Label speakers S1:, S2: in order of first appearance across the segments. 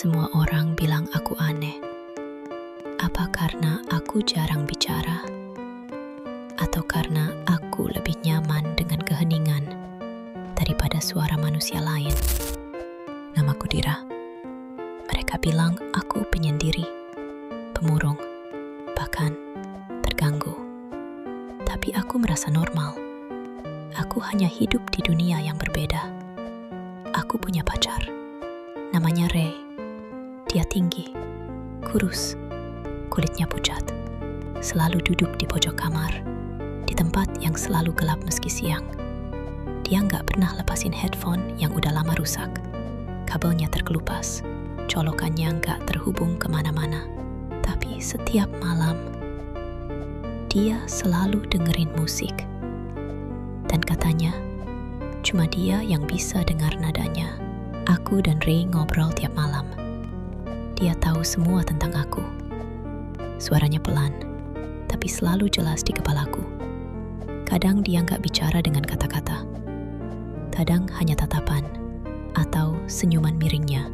S1: Semua orang bilang aku aneh. Apa karena aku jarang bicara? Atau karena aku lebih nyaman dengan keheningan daripada suara manusia lain? Namaku Dira. Mereka bilang aku penyendiri, pemurung, bahkan terganggu. Tapi aku merasa normal. Aku hanya hidup di dunia yang berbeda. Aku punya pacar. Namanya Ray. Dia tinggi, kurus, kulitnya pucat. Selalu duduk di pojok kamar, di tempat yang selalu gelap meski siang. Dia nggak pernah lepasin headphone yang udah lama rusak. Kabelnya terkelupas, colokannya nggak terhubung kemana-mana. Tapi setiap malam, dia selalu dengerin musik. Dan katanya, cuma dia yang bisa dengar nadanya. Aku dan Ray ngobrol tiap malam. Dia tahu semua tentang aku. Suaranya pelan, tapi selalu jelas di kepalaku. Kadang dia nggak bicara dengan kata-kata. Kadang hanya tatapan atau senyuman miringnya.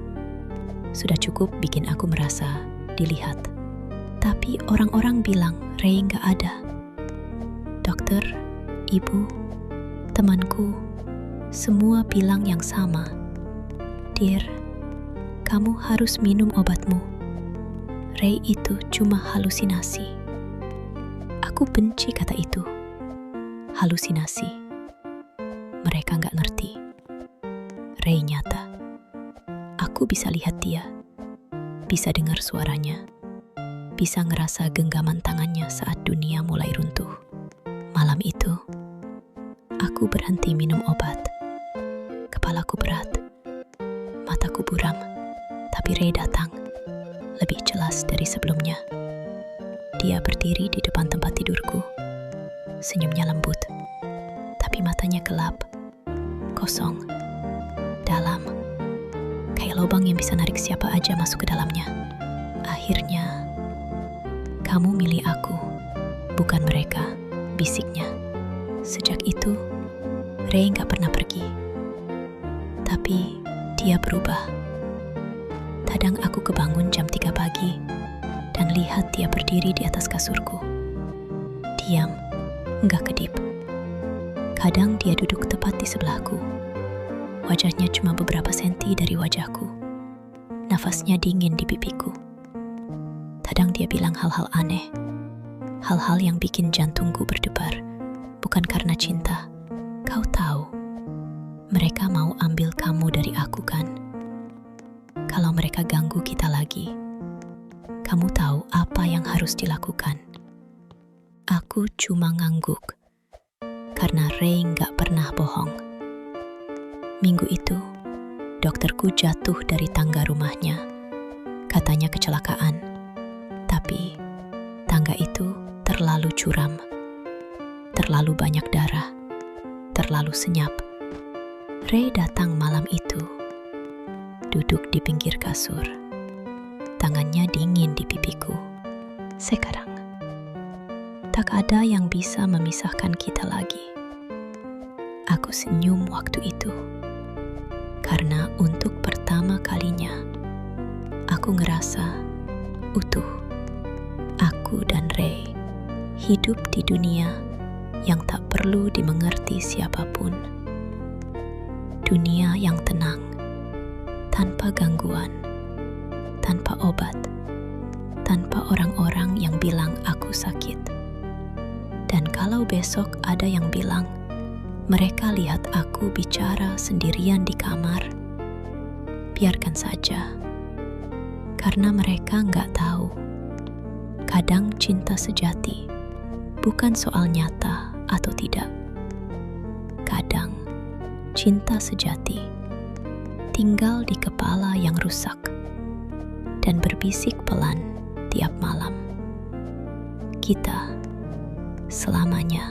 S1: Sudah cukup bikin aku merasa dilihat. Tapi orang-orang bilang Ray nggak ada. Dokter, ibu, temanku, semua bilang yang sama. Dear, kamu harus minum obatmu. Ray itu cuma halusinasi. Aku benci kata itu. Halusinasi. Mereka nggak ngerti. Ray nyata. Aku bisa lihat dia. Bisa dengar suaranya. Bisa ngerasa genggaman tangannya saat dunia mulai runtuh. Malam itu, aku berhenti minum obat. Kepalaku berat. Mataku buram. Tapi Ray datang, lebih jelas dari sebelumnya. Dia berdiri di depan tempat tidurku. Senyumnya lembut, tapi matanya gelap, kosong, dalam. Kayak lubang yang bisa narik siapa aja masuk ke dalamnya. Akhirnya, kamu milih aku, bukan mereka, bisiknya. Sejak itu, Ray gak pernah pergi. Tapi dia berubah. Kadang aku kebangun jam 3 pagi dan lihat dia berdiri di atas kasurku. Diam, enggak kedip. Kadang dia duduk tepat di sebelahku. Wajahnya cuma beberapa senti dari wajahku. Nafasnya dingin di pipiku. Kadang dia bilang hal-hal aneh. Hal-hal yang bikin jantungku berdebar. Bukan karena cinta. Kau tahu, mereka mau ambil kamu dari aku kan? Kalau mereka ganggu kita lagi, kamu tahu apa yang harus dilakukan. Aku cuma ngangguk, karena Ray nggak pernah bohong. Minggu itu, dokterku jatuh dari tangga rumahnya. Katanya kecelakaan, tapi tangga itu terlalu curam, terlalu banyak darah, terlalu senyap. Ray datang malam itu, duduk di pinggir kasur. Tangannya dingin di pipiku. Sekarang, tak ada yang bisa memisahkan kita lagi. Aku senyum waktu itu. Karena untuk pertama kalinya, aku ngerasa utuh. Aku dan Ray hidup di dunia yang tak perlu dimengerti siapapun. Dunia yang tenang, tanpa gangguan, tanpa obat, tanpa orang-orang yang bilang aku sakit. Dan kalau besok ada yang bilang mereka lihat aku bicara sendirian di kamar, biarkan saja. Karena mereka nggak tahu. Kadang cinta sejati bukan soal nyata atau tidak. Kadang cinta sejati tinggal di kepala yang rusak dan berbisik pelan tiap malam. Kita selamanya